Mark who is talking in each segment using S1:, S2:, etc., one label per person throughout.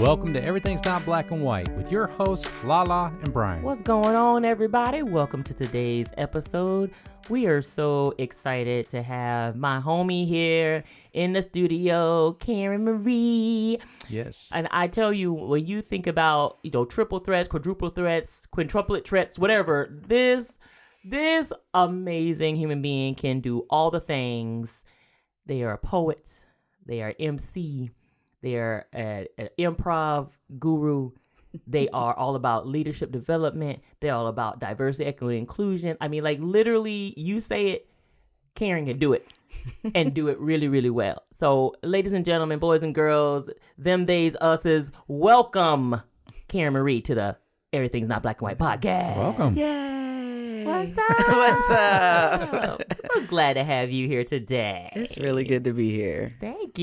S1: Welcome to Everything's Not Black and White with your hosts, Lala and Brian.
S2: What's going on, everybody? Welcome to today's episode. We are so excited to have my homie here in the studio, Karen Marie.
S1: Yes.
S2: And I tell you, when you think about, triple threats, quadruple threats, quintuplet threats, whatever, this amazing human being can do all the things. They are a poet. They are MC. They are an improv guru. They are all about leadership development. They're all about diversity, equity, inclusion. I mean, like literally, you say it, Karen can do it and do it really, really well. So, ladies and gentlemen, boys and girls, them days, us's, welcome Karen Marie to the Everything's Not Black and White podcast.
S1: Welcome.
S3: Yay!
S2: What's up?
S3: What's up?
S2: So glad to have you here today.
S3: It's really good to be here.
S2: Thank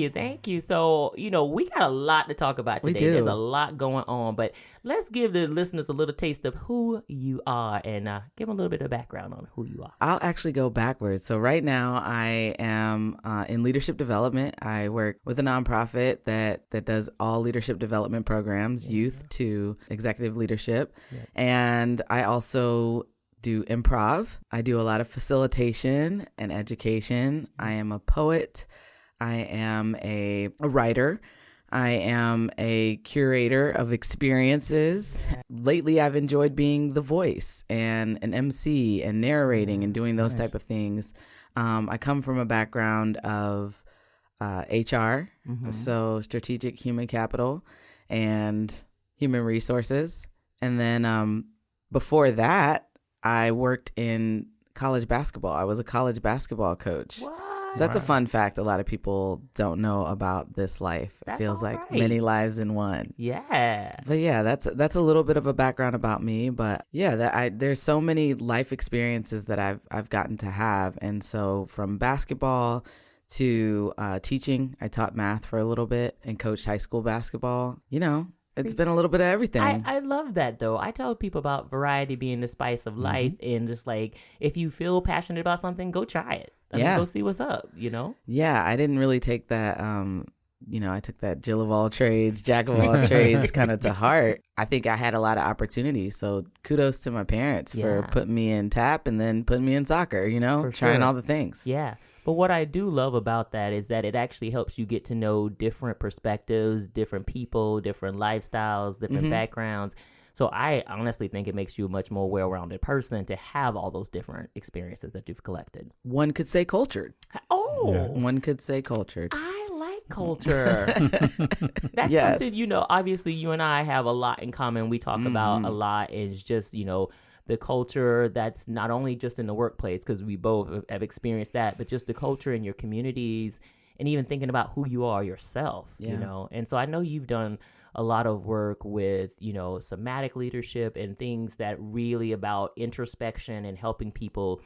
S2: you. So, we got a lot to talk about today.
S3: We do.
S2: There's a lot going on, but let's give the listeners a little taste of who you are and give them a little bit of background on who you are.
S3: I'll actually go backwards. So right now I am in leadership development. I work with a nonprofit that does all leadership development programs, youth to executive leadership. And I also do improv. I do a lot of facilitation and education. I am a poet. I am a writer. I am a curator of experiences. Lately, I've enjoyed being the voice and an MC and narrating and doing those type of things. I come from a background of HR, so strategic human capital and human resources. And then before that, I worked in college basketball. I was a college basketball coach.
S2: What?
S3: So that's a fun fact a lot of people don't know about this life.
S2: That's
S3: it feels
S2: all
S3: like
S2: right.
S3: many lives in one.
S2: Yeah.
S3: But yeah, that's a little bit of a background about me. But yeah, there's so many life experiences that I've gotten to have. And so from basketball to teaching, I taught math for a little bit and coached high school basketball. It's been a little bit of everything.
S2: I love that, though. I tell people about variety being the spice of life, and just like, if you feel passionate about something, go try it. Go see what's up,
S3: Yeah, I didn't really take that, I took that Jill of all trades, Jack of all trades kind of to heart. I think I had a lot of opportunities, so kudos to my parents for putting me in tap and then putting me in soccer, trying all the things.
S2: Yeah. But what I do love about that is that it actually helps you get to know different perspectives, different people, different lifestyles, different backgrounds. So I honestly think it makes you a much more well-rounded person to have all those different experiences that you've collected.
S3: One could say cultured.
S2: Oh,
S1: Yeah.
S3: One could say cultured.
S2: I like culture. That's something, obviously you and I have a lot in common. We talk about a lot. Is just, the culture that's not only just in the workplace, because we both have experienced that, but just the culture in your communities and even thinking about who you are yourself, And so I know you've done a lot of work with, somatic leadership and things that really about introspection and helping people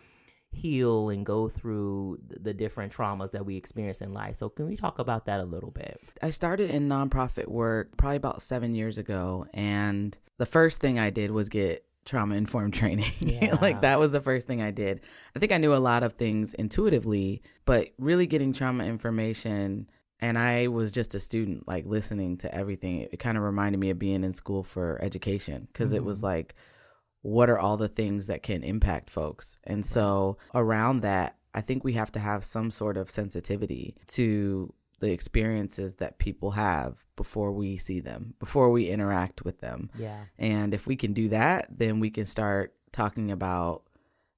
S2: heal and go through the different traumas that we experience in life. So can we talk about that a little bit?
S3: I started in nonprofit work probably about 7 years ago. And the first thing I did was get trauma-informed training.
S2: Yeah.
S3: Like that was the first thing I did. I think I knew a lot of things intuitively, but really getting trauma information, and I was just a student, like listening to everything. It kind of reminded me of being in school for education, because it was like, what are all the things that can impact folks? And so around that, I think we have to have some sort of sensitivity to the experiences that people have before we see them, before we interact with them.
S2: Yeah.
S3: And if we can do that, then we can start talking about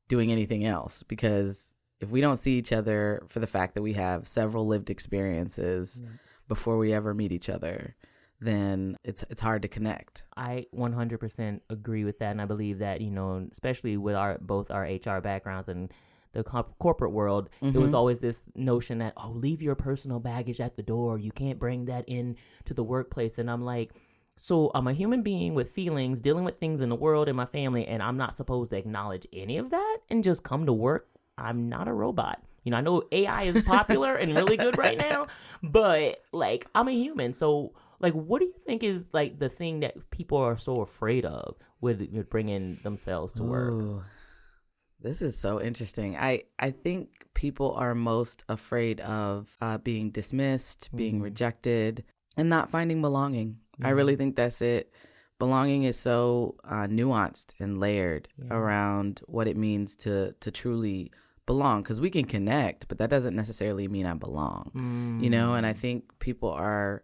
S3: doing anything else. Because if we don't see each other for the fact that we have several lived experiences before we ever meet each other, then it's hard to connect.
S2: I 100% agree with that. And I believe that, especially with both our HR backgrounds and the corporate world, there was always this notion that, leave your personal baggage at the door. You can't bring that in to the workplace. And I'm like, so I'm a human being with feelings, dealing with things in the world and my family, and I'm not supposed to acknowledge any of that and just come to work? I'm not a robot. I know AI is popular and really good right now, but like, I'm a human. So like, what do you think is like the thing that people are so afraid of with bringing themselves to work?
S3: Ooh. This is so interesting. I think people are most afraid of being dismissed, being rejected, and not finding belonging. I really think that's it. Belonging is so nuanced and layered around what it means to truly belong, because we can connect, but that doesn't necessarily mean I belong, you know? And I think people are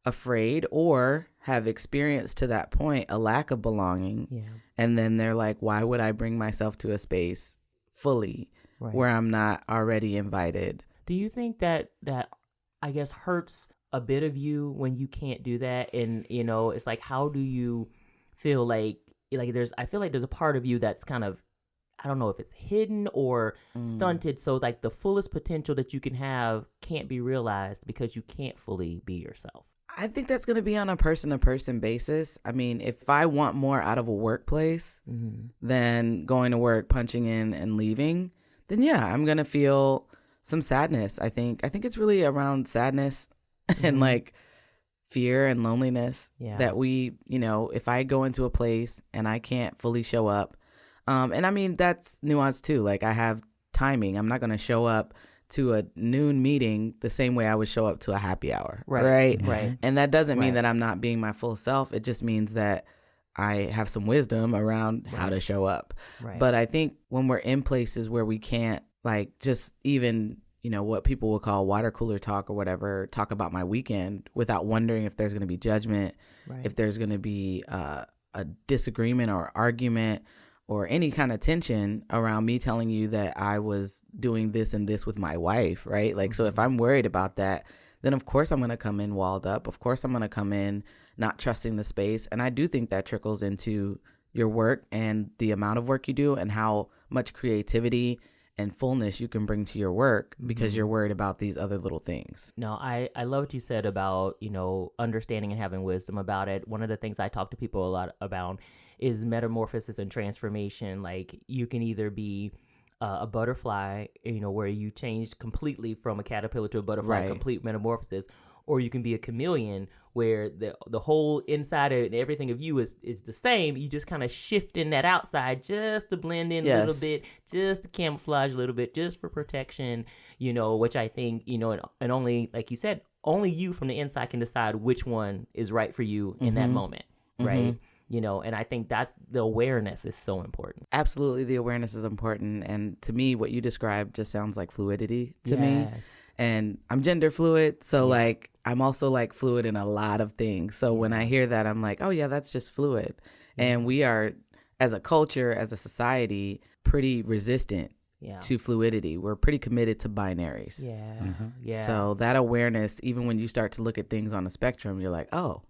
S3: afraid or have experienced to that point a lack of belonging.
S2: Yeah.
S3: And then they're like, why would I bring myself to a space fully where I'm not already invited?
S2: Do you think that I guess hurts a bit of you when you can't do that? And, you know, it's like, how do you feel like I feel like there's a part of you that's kind of, I don't know if it's hidden or stunted. So like the fullest potential that you can have can't be realized because you can't fully be yourself.
S3: I think that's going to be on a person-to-person basis. I mean, if I want more out of a workplace than going to work, punching in, and leaving, then yeah, I'm going to feel some sadness. I think it's really around sadness and like fear and loneliness that we, you know, if I go into a place and I can't fully show up, and I mean, that's nuanced too. Like I have timing. I'm not going to show up to a noon meeting the same way I would show up to a happy hour. Right. And that doesn't mean that I'm not being my full self. It just means that I have some wisdom around how to show up. But I think when we're in places where we can't, like, just even, you know, what people would call water cooler talk or whatever, talk about my weekend without wondering if there's going to be judgment, if there's going to be a disagreement or argument or any kind of tension around me telling you that I was doing this and this with my wife, right? Like, so if I'm worried about that, then of course I'm going to come in walled up. Of course I'm going to come in not trusting the space. And I do think that trickles into your work and the amount of work you do and how much creativity and fullness you can bring to your work because you're worried about these other little things.
S2: No, I love what you said about, you know, understanding and having wisdom about it. One of the things I talk to people a lot about is metamorphosis and transformation. Like you can either be a butterfly, you know, where you change completely from a caterpillar to a butterfly, complete metamorphosis, or you can be a chameleon where the whole inside and everything of you is the same. You just kind of shift in that outside just to blend in a little bit, just to camouflage a little bit, just for protection, you know, which I think, you know, and only, like you said, only you from the inside can decide which one is right for you in that moment, right? You know, and I think that's the awareness is so important.
S3: Absolutely. The awareness is important. And to me, what you described just sounds like fluidity to me. And I'm gender fluid. So like, I'm also like fluid in a lot of things. So when I hear that, I'm like, oh yeah, that's just fluid. And we are, as a culture, as a society, pretty resistant to fluidity. We're pretty committed to binaries. So that awareness, even when you start to look at things on a spectrum, you're like, oh,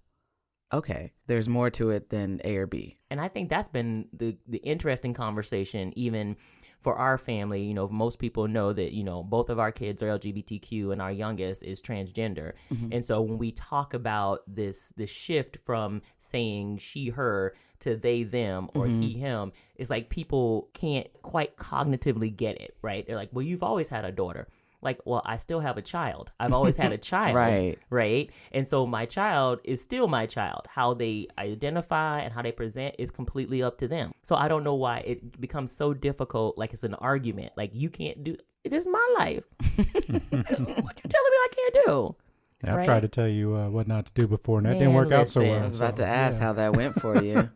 S3: okay, there's more to it than A or B.
S2: And I think that's been the interesting conversation, even for our family. You know, most people know that, you know, both of our kids are LGBTQ and our youngest is transgender. And so when we talk about this shift from saying she, her to they, them, or he, him, it's like people can't quite cognitively get it, right? They're like, well, you've always had a daughter. Like, well, I still have a child. I've always had a child. Right. And so my child is still my child. How they identify and how they present is completely up to them. So I don't know why it becomes so difficult. Like it's an argument. Like you can't do, this is my life. What you telling me I can't do?
S1: I've tried to tell you what not to do before, and that didn't work out so well.
S3: I was about to ask how that went for you.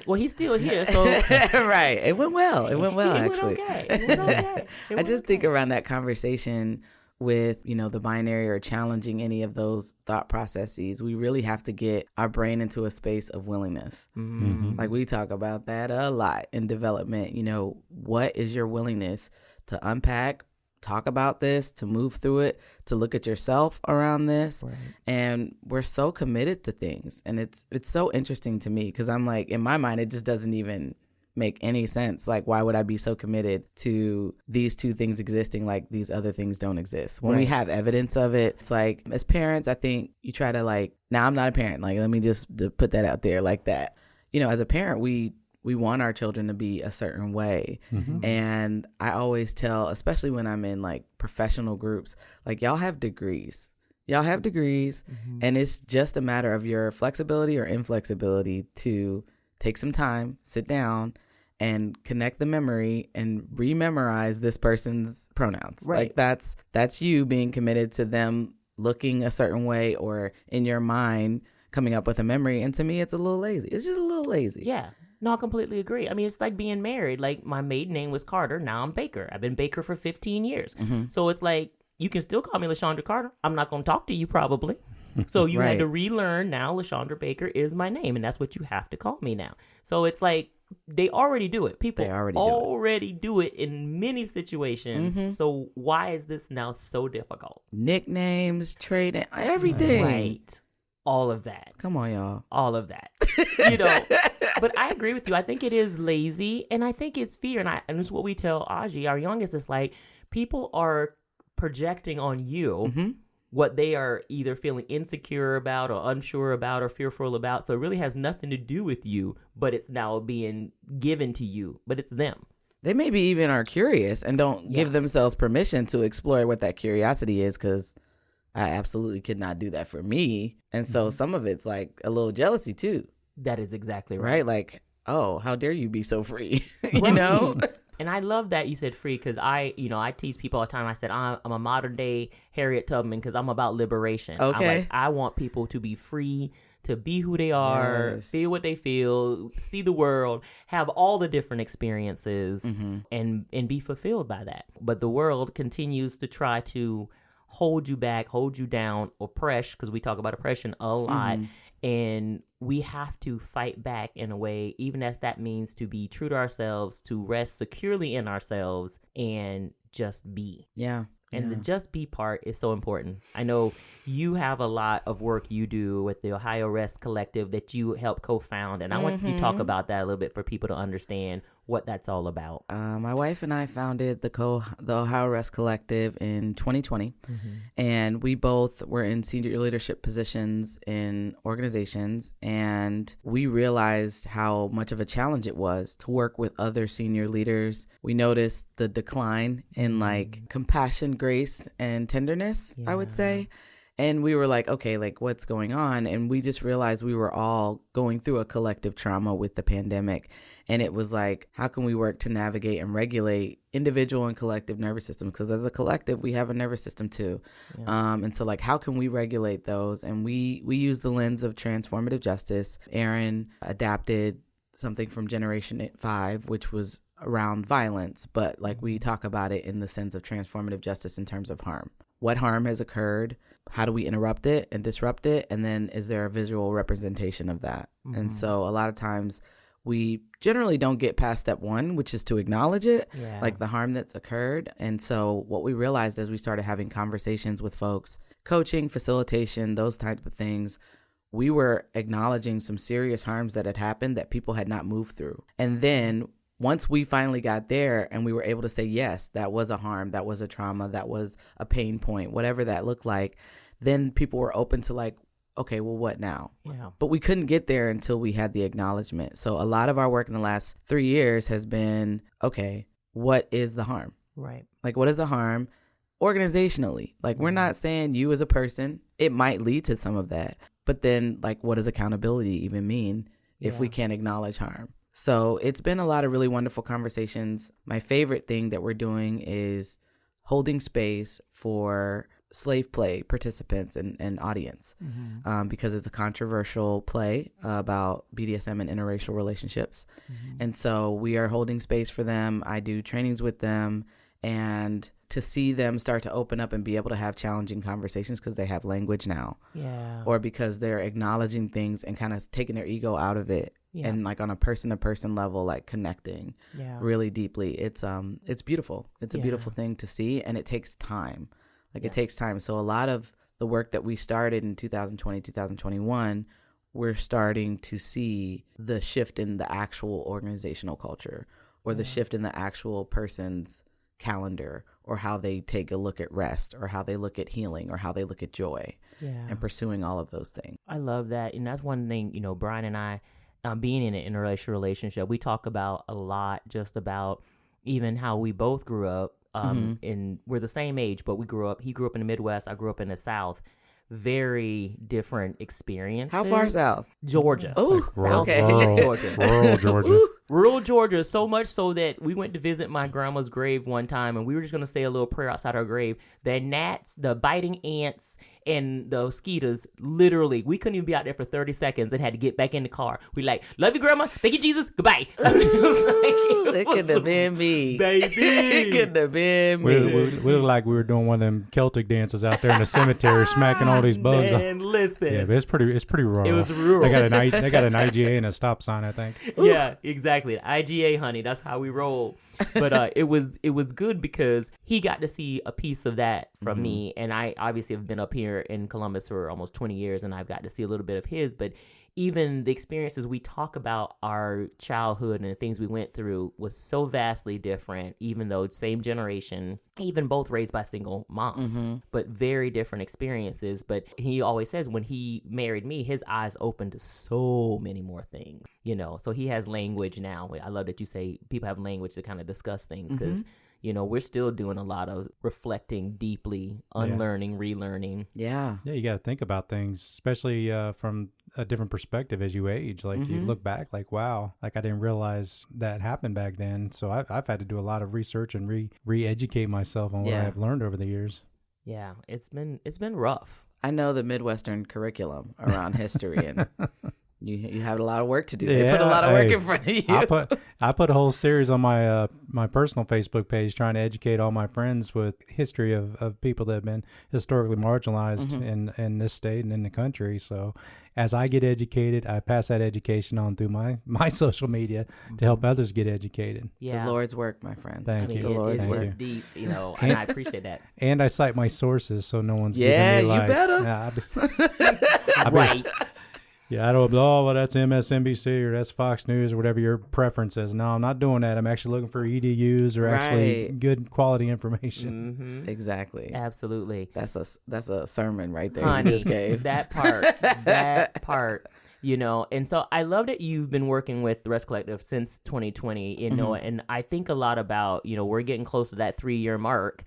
S2: Well, he's still here, so
S3: right. It went well. It went well, actually.
S2: It went okay.
S3: I just think around that conversation with, you know, the binary or challenging any of those thought processes, we really have to get our brain into a space of willingness. Like we talk about that a lot in development. You know, what is your willingness to unpack, talk about this, to move through it, to look at yourself around this. And we're so committed to things. And it's so interesting to me because I'm like, in my mind, it just doesn't even make any sense. Like, why would I be so committed to these two things existing like these other things don't exist? When we have evidence of it, it's like, as parents, I think you try to like, now I'm not a parent. Like, let me just put that out there like that. You know, as a parent, we want our children to be a certain way. And I always tell, especially when I'm in like professional groups, like y'all have degrees. And it's just a matter of your flexibility or inflexibility to take some time, sit down and connect the memory and rememorize this person's pronouns. Like that's you being committed to them looking a certain way or in your mind coming up with a memory. And to me, it's a little lazy. It's just a little lazy.
S2: Yeah. No, I completely agree. I mean, it's like being married. Like, my maiden name was Carter. Now I'm Baker. I've been Baker for 15 years. So it's like, you can still call me LaShondra Carter. I'm not going to talk to you probably. So you had to relearn now LaShondra Baker is my name, and that's what you have to call me now. So it's like, they already do it. People already do it in many situations. So why is this now so difficult?
S3: Nicknames, trade, everything.
S2: Right. All of that.
S3: Come on, y'all.
S2: All of that. But I agree with you. I think it is lazy, and I think it's fear. And it's what we tell Aji, our youngest, is like, people are projecting on you what they are either feeling insecure about or unsure about or fearful about. So it really has nothing to do with you, but it's now being given to you, but it's them.
S3: They maybe even are curious and don't give themselves permission to explore what that curiosity is, because I absolutely could not do that for me. And so some of it's like a little jealousy too.
S2: That is exactly
S3: right. Like, oh, how dare you be so free, you know?
S2: And I love that you said free, because I tease people all the time. I said, I'm a modern day Harriet Tubman, because I'm about liberation.
S3: Okay.
S2: I want people to be free, to be who they are, feel what they feel, see the world, have all the different experiences, and be fulfilled by that. But the world continues to try to hold you back, hold you down, oppress, because we talk about oppression a lot. And we have to fight back in a way, even as that means to be true to ourselves, to rest securely in ourselves, and just be.
S3: Yeah.
S2: And the just be part is so important. I know you have a lot of work you do with the Ohio Rest Collective that you help co-found. And I want you to talk about that a little bit for people to understand what that's all about.
S3: My wife and I founded the Ohio Rest Collective in 2020. And we both were in senior leadership positions in organizations. And we realized how much of a challenge it was to work with other senior leaders. We noticed the decline in like compassion, grace, and tenderness, I would say. And we were like, okay, like what's going on? And we just realized we were all going through a collective trauma with the pandemic. And it was like, how can we work to navigate and regulate individual and collective nervous systems? Because as a collective, we have a nervous system too. And so like, how can we regulate those? And we use the lens of transformative justice. Aaron adapted something from Generation 5, which was around violence, but like we talk about it in the sense of transformative justice in terms of harm. What harm has occurred? How do we interrupt it and disrupt it? And then is there a visual representation of that? And so a lot of times we generally don't get past step one, which is to acknowledge it, like the harm that's occurred. And so what we realized as we started having conversations with folks, coaching, facilitation, those types of things, we were acknowledging some serious harms that had happened that people had not moved through. And then once we finally got there and we were able to say, yes, that was a harm, that was a trauma, that was a pain point, whatever that looked like, then people were open to like, okay, well, what now? But we couldn't get there until we had the acknowledgement. So a lot of our work in the last 3 years has been, okay, what is the harm?
S2: Right.
S3: Like, what is the harm organizationally? Like, we're not saying you as a person, it might lead to some of that. But then, like, what does accountability even mean if we can't acknowledge harm? So it's been a lot of really wonderful conversations. My favorite thing that we're doing is holding space for slave play participants and audience, because it's a controversial play about BDSM and interracial relationships. And so we are holding space for them. I do trainings with them, and to see them start to open up and be able to have challenging conversations because they have language now, or because they're acknowledging things and kind of taking their ego out of it, and like on a person-to-person level, like connecting really deeply. It's beautiful. It's a beautiful thing to see, and it takes time. Like it takes time. So a lot of the work that we started in 2020, 2021, we're starting to see the shift in the actual organizational culture, or the shift in the actual person's calendar, or how they take a look at rest, or how they look at healing, or how they look at joy, and pursuing all of those things.
S2: I love that. And that's one thing, Brian and I, being in an interracial relationship, we talk about a lot, just about even how we both grew up. And we're the same age, but he grew up in the Midwest, I grew up in the South. Very different experiences.
S3: How far south?
S2: Georgia.
S3: Oh,
S2: okay. Georgia.
S1: Rural Georgia.
S2: Rural Georgia, so much so that we went to visit my grandma's grave one time, and we were just going to say a little prayer outside her grave. The gnats, the biting ants, And the mosquitoes, literally, we couldn't even be out there for 30 seconds and had to get back in the car. We like, love you, Grandma. Thank you, Jesus. Goodbye.
S3: It could have been me.
S2: Baby.
S3: It could have been me.
S1: We look like we were doing one of them Celtic dances out there in the cemetery, smacking all these bugs.
S2: Man, listen.
S1: Yeah, but it's pretty raw.
S2: It was rural.
S1: They got an IGA and a stop sign, I think.
S2: Yeah, exactly. IGA, honey. That's how we roll. But it was good because he got to see a piece of that from me, and I obviously have been up here in Columbus for almost 20 years, and I've got to see a little bit of his. But even the experiences we talk about our childhood and the things we went through was so vastly different, even though same generation, even both raised by single moms, but very different experiences. But he always says when he married me, his eyes opened to so many more things, you know, so he has language now. I love that you say people have language to kind of discuss things because you know, we're still doing a lot of reflecting deeply, unlearning, relearning.
S3: Yeah.
S1: Yeah, you got to think about things, especially from a different perspective as you age. Like you look back like, wow, like I didn't realize that happened back then. So I've had to do a lot of research and re-educate myself on what I've learned over the years.
S2: Yeah, it's been rough.
S3: I know the Midwestern curriculum around history, and you have a lot of work to do. They put a lot of work in front of you.
S1: I put a whole series on my my personal Facebook page trying to educate all my friends with history of people that have been historically marginalized in this state and in the country. So as I get educated, I pass that education on through my social media to help others get educated.
S2: Yeah.
S3: The Lord's work, my friend.
S1: Thank you.
S3: The Lord's work.
S2: It's deep, you know, and I appreciate that.
S1: And I cite my sources so no one's
S3: Yeah,
S1: giving me
S3: you better.
S1: Yeah,
S2: Right.
S1: Yeah, I don't. Oh, well, that's MSNBC or that's Fox News or whatever your preference is. No, I'm not doing that. I'm actually looking for EDUs or actually good quality information.
S3: Exactly.
S2: Absolutely.
S3: That's a sermon right there
S2: Honey,
S3: you just gave.
S2: that part. You know, and so I love that you've been working with the Rest Collective since 2020, you know, and I think a lot about, you know, we're getting close to that 3-year mark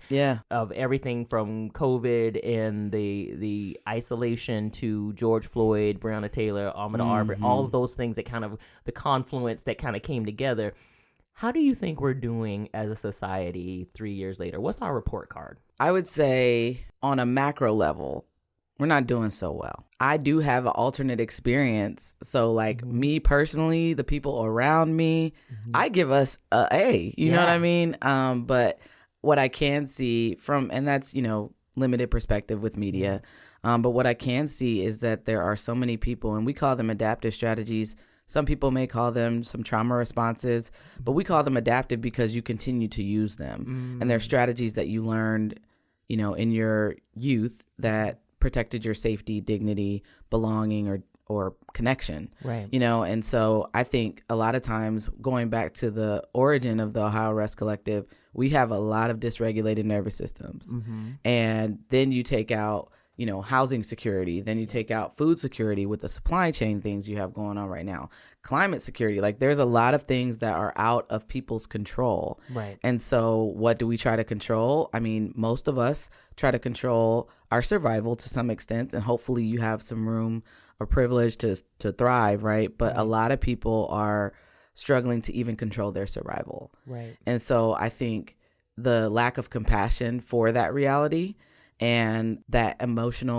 S2: of everything from COVID and the isolation to George Floyd, Breonna Taylor, Ahmaud Arbery, all of those things that kind of, the confluence that kind of came together. How do you think we're doing as a society 3 years later? What's our report card?
S3: I would say on a macro level, we're not doing so well. I do have an alternate experience. So like me personally, the people around me, I give us a A, you know what I mean? But what I can see from, and that's, you know, limited perspective with media. But what I can see is that there are so many people, and we call them adaptive strategies. Some people may call them some trauma responses, but we call them adaptive because you continue to use them. And they're strategies that you learned, you know, in your youth that protected your safety, dignity, belonging, or connection.
S2: Right.
S3: You know, and so I think a lot of times going back to the origin of the Ohio Rest Collective, we have a lot of dysregulated nervous systems. And then you take out, you know, housing security, then you take out food security with the supply chain things you have going on right now, climate security. Like there's a lot of things that are out of people's control.
S2: Right.
S3: And so what do we try to control? I mean, most of us try to control our survival to some extent, and hopefully you have some room or privilege to thrive, right? But a lot of people are struggling to even control their survival.
S2: Right.
S3: And so I think the lack of compassion for that reality and that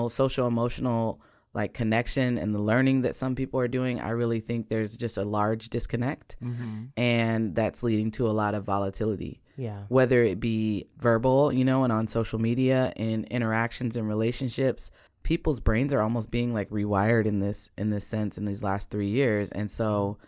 S3: social emotional like connection and the learning that some people are doing, I really think there's just a large disconnect, and that's leading to a lot of volatility.
S2: Yeah.
S3: Whether it be verbal, you know, and on social media and interactions and relationships, people's brains are almost being like rewired in this sense in these last 3 years. And so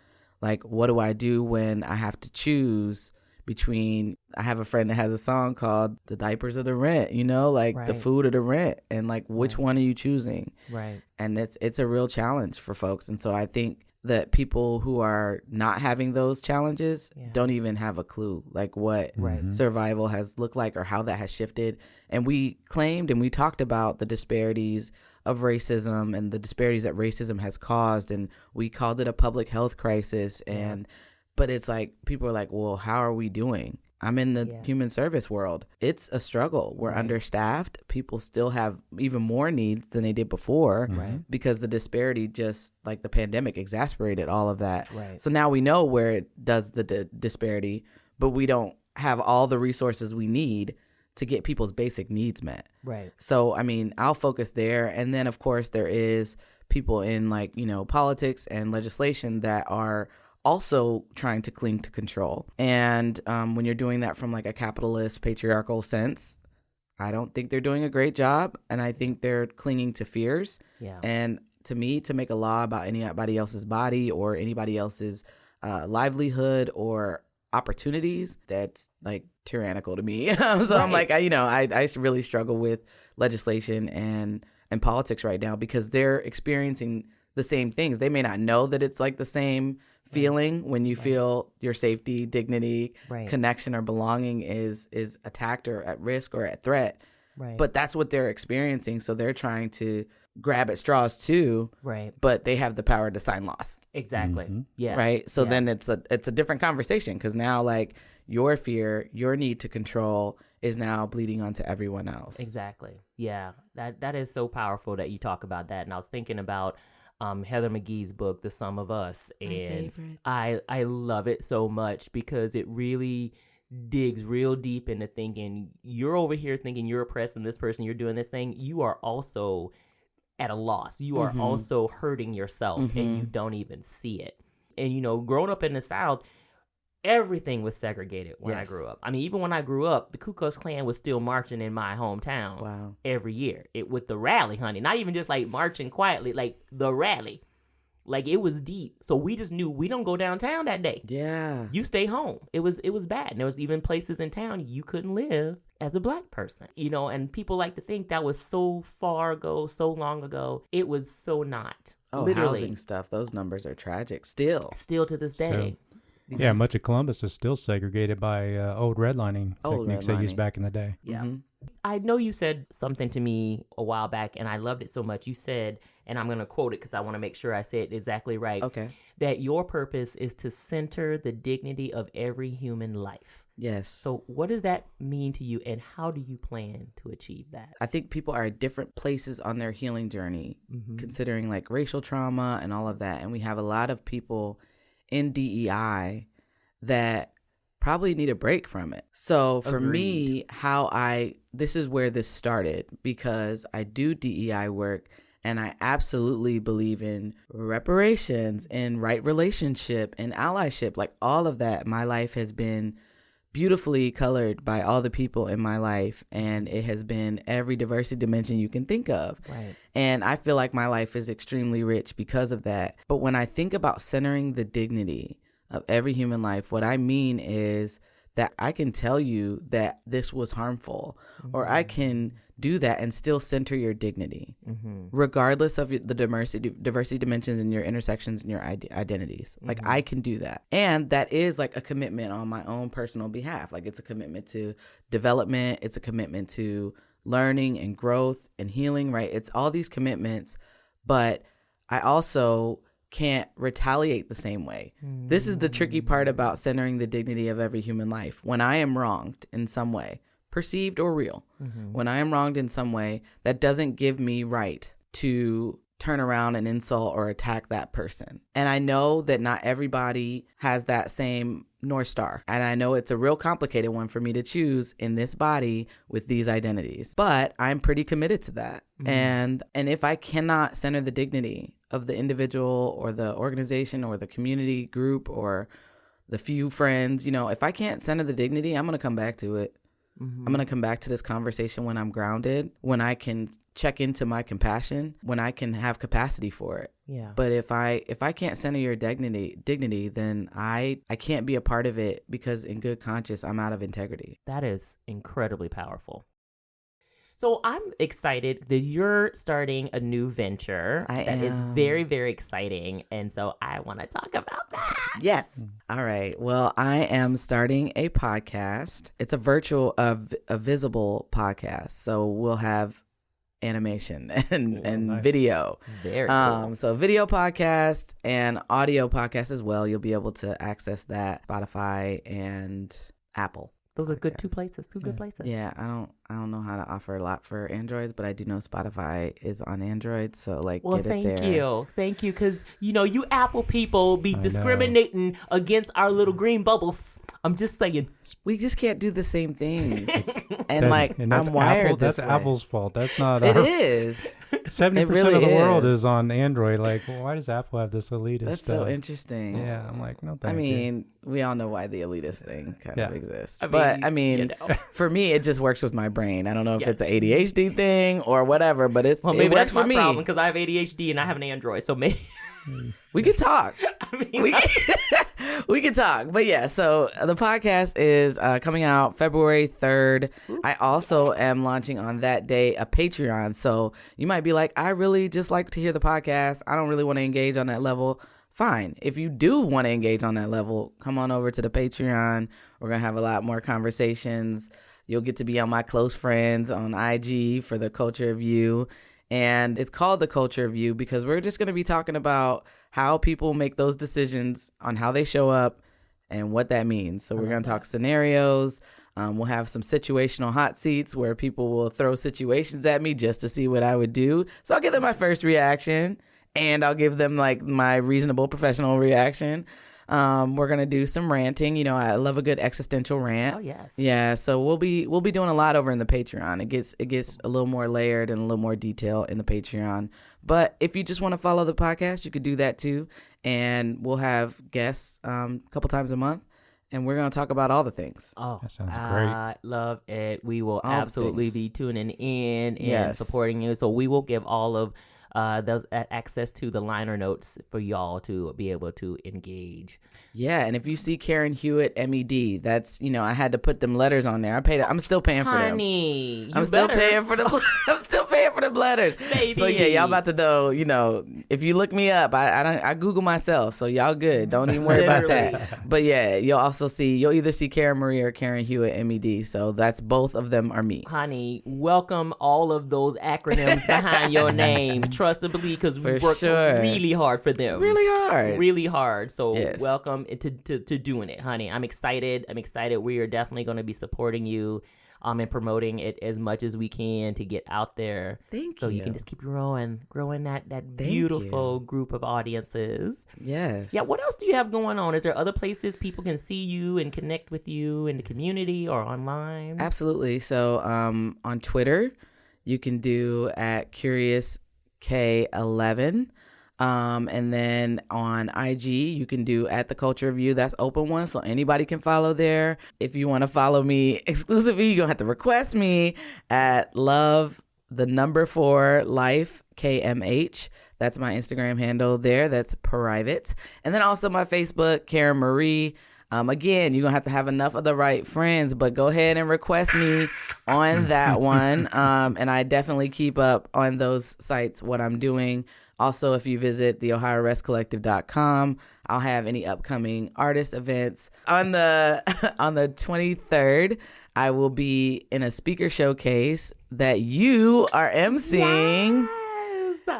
S3: like, what do I do when I have to choose between, I have a friend that has a song called The Diapers or the Rent, you know, like the food or the rent, and like which one are you choosing?
S2: Right.
S3: And it's a real challenge for folks. And so I think that people who are not having those challenges don't even have a clue like what survival has looked like or how that has shifted. And we claimed and we talked about the disparities of racism and the disparities that racism has caused, and we called it a public health crisis. And but it's like people are like, well, how are we doing? I'm in the human service world. It's a struggle. We're understaffed. People still have even more needs than they did before because the disparity, just like the pandemic, exacerbated all of that.
S2: Right.
S3: So now we know where it does the disparity, but we don't have all the resources we need to get people's basic needs met.
S2: Right.
S3: So, I mean, I'll focus there. And then, of course, there is people in like, politics and legislation that are also trying to cling to control. And when you're doing that from like a capitalist, patriarchal sense, I don't think they're doing a great job. And I think they're clinging to fears.
S2: Yeah.
S3: And to me, to make a law about anybody else's body or anybody else's livelihood or opportunities, that's like tyrannical to me. So right. I'm like, I really struggle with legislation and politics right now because they're experiencing the same things. They may not know that it's like the same feeling when you feel your safety, dignity, connection, or belonging is attacked or at risk or at threat.
S2: Right.
S3: But that's what they're experiencing. So they're trying to grab at straws too.
S2: Right.
S3: But they have the power to sign laws.
S2: Exactly.
S1: Mm-hmm.
S2: Yeah.
S3: Right. So then it's a different conversation because now like your fear, your need to control is now bleeding onto everyone else.
S2: Exactly. Yeah. That is so powerful that you talk about that. And I was thinking about Heather McGhee's book, The Sum of Us. And I love it so much because it really digs real deep into thinking you're over here thinking you're oppressing this person, you're doing this thing. You are also at a loss. You are also hurting yourself and you don't even see it. And, growing up in the South, everything was segregated when I grew up. I mean, even when I grew up, the Ku Klux Klan was still marching in my hometown every year. With the rally, honey. Not even just like marching quietly, like the rally. Like it was deep. So we just knew we don't go downtown that day.
S3: Yeah.
S2: You stay home. It was bad. And there was even places in town you couldn't live as a Black person. And people like to think that was so far ago, so long ago. It was so not.
S3: Oh,
S2: literally.
S3: Housing stuff. Those numbers are tragic. Still
S2: to this day.
S1: Yeah, much of Columbus is still segregated by old redlining techniques they used back in the day.
S2: Yeah. I know you said something to me a while back, and I loved it so much. You said, and I'm going to quote it because I want to make sure I say it exactly right.
S3: Okay.
S2: That your purpose is to center the dignity of every human life.
S3: Yes.
S2: So what does that mean to you, and how do you plan to achieve that?
S3: I think people are at different places on their healing journey, considering like racial trauma and all of that. And we have a lot of people in DEI that probably need a break from it. So for me, this is where this started because I do DEI work and I absolutely believe in reparations and right relationship and allyship. Like all of that, my life has been beautifully colored by all the people in my life, and it has been every diversity dimension you can think of.
S2: Right.
S3: And I feel like my life is extremely rich because of that. But when I think about centering the dignity of every human life, what I mean is that I can tell you that this was harmful, or I can do that and still center your dignity, regardless of the diversity dimensions and your intersections and your identities. Like I can do that. And that is like a commitment on my own personal behalf. Like it's a commitment to development. It's a commitment to learning and growth and healing, right? It's all these commitments, but I also can't retaliate the same way. This is the tricky part about centering the dignity of every human life. When I am wronged in some way, perceived or real, when I am wronged in some way, that doesn't give me right to turn around and insult or attack that person. And I know that not everybody has that same North Star. And I know it's a real complicated one for me to choose in this body with these identities. But I'm pretty committed to that. And if I cannot center the dignity of the individual or the organization or the community group or the few friends, if I can't center the dignity, I'm going to come back to it. I'm going to come back to this conversation when I'm grounded, when I can check into my compassion, when I can have capacity for it.
S2: Yeah.
S3: But if I can't center your dignity, then I can't be a part of it because in good conscience, I'm out of integrity.
S2: That is incredibly powerful. So I'm excited that you're starting a new venture. That is very, very exciting. And so I want to talk about that.
S3: Yes. All right. Well, I am starting a podcast. It's a visible podcast. So we'll have animation and
S1: nice.
S3: Video.
S2: Very cool.
S3: So video podcast and audio podcast as well. You'll be able to access that Spotify and Apple.
S2: Those are good two good places.
S3: Yeah, I don't know how to offer a lot for Androids, but I do know Spotify is on Android, so get it there.
S2: Thank you, because you Apple people be discriminating against our little green bubbles. I'm just saying.
S3: We just can't do the same things. And
S1: that's
S3: I'm wired
S1: Apple,
S3: this
S1: that's
S3: way.
S1: Apple's fault. That's not
S3: It is.
S1: 70%
S3: really
S1: of the world
S3: is.
S1: is on Android. Like, well, why does Apple have this elitist
S3: That's
S1: stuff?
S3: so interesting.
S1: Yeah, I'm like, no,
S3: I
S1: thank you.
S3: mean, we all know why the elitist thing kind of exists. But for me, it just works with my brain. I don't know if it's an ADHD thing or whatever, but it
S2: maybe
S3: works
S2: that's
S3: for
S2: my
S3: me.
S2: problem because I have ADHD and I have an Android, so maybe
S3: We could talk. We could talk. But yeah, so the podcast is coming out February 3rd. I also am launching on that day a Patreon. So you might be like, I really just like to hear the podcast. I don't really want to engage on that level. Fine. If you do want to engage on that level, come on over to the Patreon. We're going to have a lot more conversations. You'll get to be on my close friends on IG for the Culture of You. And it's called the Culture of You because we're just going to be talking about how people make those decisions on how they show up and what that means. So we're going to talk scenarios. We'll have some situational hot seats where people will throw situations at me just to see what I would do. So I'll give them my first reaction and I'll give them like my reasonable professional reaction. We're going to do some ranting. You know, I love a good existential rant.
S2: Oh, yes.
S3: Yeah, so we'll be doing a lot over in the Patreon. It gets a little more layered and a little more detail in the Patreon. But if you just want to follow the podcast, you could do that too. And we'll have guests a couple times a month. And we're going to talk about all the things.
S2: Oh,
S1: that sounds great.
S2: I love it. We will
S3: All
S2: absolutely be tuning in and supporting you. So we will give all of those access to the liner notes for y'all to be able to engage.
S3: Yeah, and if you see Karen Hewitt MED, that's, you know, I had to put them letters on there. I'm still paying for them.
S2: Honey,
S3: I'm still paying for the letters.
S2: Baby.
S3: So yeah, y'all about to know, you know, if you look me up, I Google myself, so y'all good. Don't even worry about that. But yeah, you'll either see Karen Marie or Karen Hewitt MED. So that's both of them are me.
S2: Honey, welcome all of those acronyms behind your name. Trust and believe, because we worked really hard for them. Really hard. So welcome to doing it, honey. I'm excited. We are definitely going to be supporting you and promoting it as much as we can to get out there.
S3: Thank
S2: so
S3: you.
S2: You can just keep growing that beautiful group of audiences.
S3: Yes.
S2: Yeah, what else do you have going on? Is there other places people can see you and connect with you in the community or online?
S3: Absolutely. So on Twitter, you can do at CuriousK11. And then on IG, you can do at the Culture of You. That's open one, so anybody can follow there. If you want to follow me exclusively, you're going to have to request me at love4life KMH. That's my Instagram handle there. That's private. And then also my Facebook, Karen Marie. Again, you're going to have enough of the right friends, but go ahead and request me on that one. And I definitely keep up on those sites, what I'm doing. Also, if you visit the OhioRestCollective.com, I'll have any upcoming artist events. On the 23rd, I will be in a speaker showcase that you are emceeing.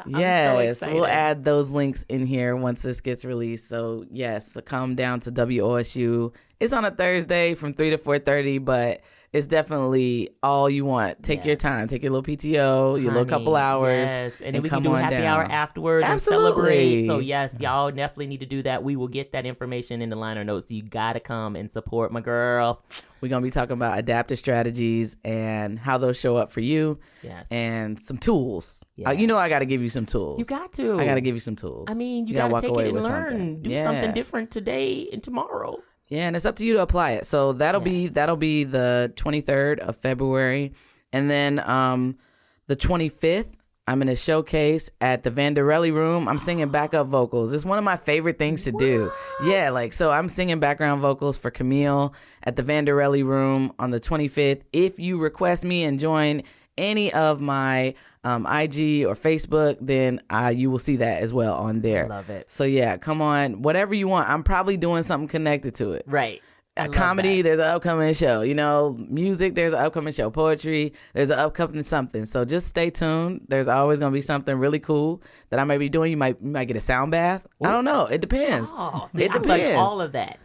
S3: Yes,
S2: so
S3: we'll add those links in here once this gets released. So yes, so come down to WOSU. It's on a Thursday from 3 to 4:30, but it's definitely all you want. Take your time. Take your little PTO, your little couple hours.
S2: Yes, and then we can do happy hour afterwards and celebrate. So yes, y'all definitely need to do that. We will get that information in the liner notes. So you got to come and support my girl.
S3: We're going to be talking about adaptive strategies and how those show up for you.
S2: Yes.
S3: And some tools.
S2: Yes.
S3: You know I got to give you some tools.
S2: You got to.
S3: I got to give you some tools.
S2: I mean, you got to take it and learn.
S3: Something.
S2: Do something different today and tomorrow.
S3: Yeah, and it's up to you to apply it. So that'll be the 23rd of February. And then the 25th, I'm in a showcase at the Vanderelli Room. I'm singing backup vocals. It's one of my favorite things to do. Yeah, so I'm singing background vocals for Camille at the Vanderelli Room on the 25th. If you request me and join any of my IG or Facebook, then you will see that as well on there.
S2: I love it.
S3: So yeah, come on, whatever you want. I'm probably doing something connected to it.
S2: Right.
S3: A comedy, there's an upcoming show. You know, music, there's an upcoming show. Poetry, there's an upcoming something. So just stay tuned. There's always going to be something really cool that I might be doing. You might get a sound bath. Ooh. I don't know. It depends.
S2: It depends. Like all of that.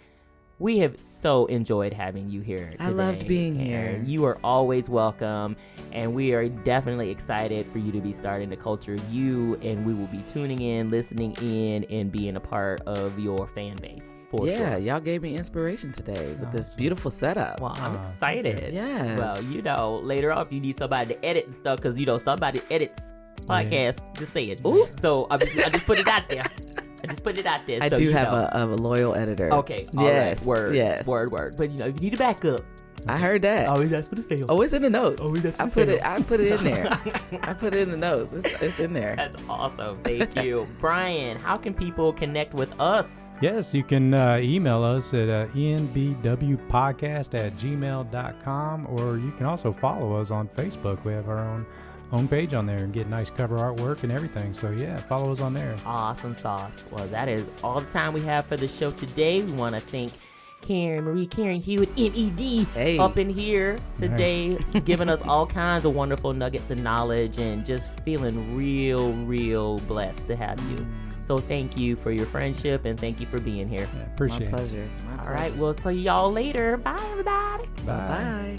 S2: We have so enjoyed having you here today.
S3: I loved being here.
S2: You are always welcome, and we are definitely excited for you to be starting the Culture You, and we will be tuning in, listening in, and being a part of your fan base. For sure.
S3: Y'all gave me inspiration today with this beautiful setup.
S2: Well, I'm excited.
S3: Yes.
S2: Well, later on, if you need somebody to edit and stuff, because, somebody edits podcasts, just say it.
S3: Ooh.
S2: So I just put it out there.
S3: I do have a loyal editor.
S2: Okay.
S3: Yes.
S2: All right. Word.
S3: Yes.
S2: Word. But, if you need a backup.
S3: I heard that.
S2: Always that's for the sale.
S3: Oh, it's in the notes. I put it in there. I put it in the notes. It's in there.
S2: That's awesome. Thank you. Brian, how can people connect with us?
S1: Yes, you can email us at enbwpodcast@gmail.com, or you can also follow us on Facebook. We have our own page on there and get nice cover artwork and everything. So yeah, follow us on there.
S2: Awesome sauce. Well, that is all the time we have for the show today. We want to thank Karen Hewitt, NED, up in here today, giving us all kinds of wonderful nuggets of knowledge, and just feeling real blessed to have you. So thank you for your friendship, and thank you for being here.
S1: Yeah, appreciate it.
S3: My pleasure.
S2: All right, we'll see y'all later. Bye, everybody.
S1: Bye.
S3: Bye.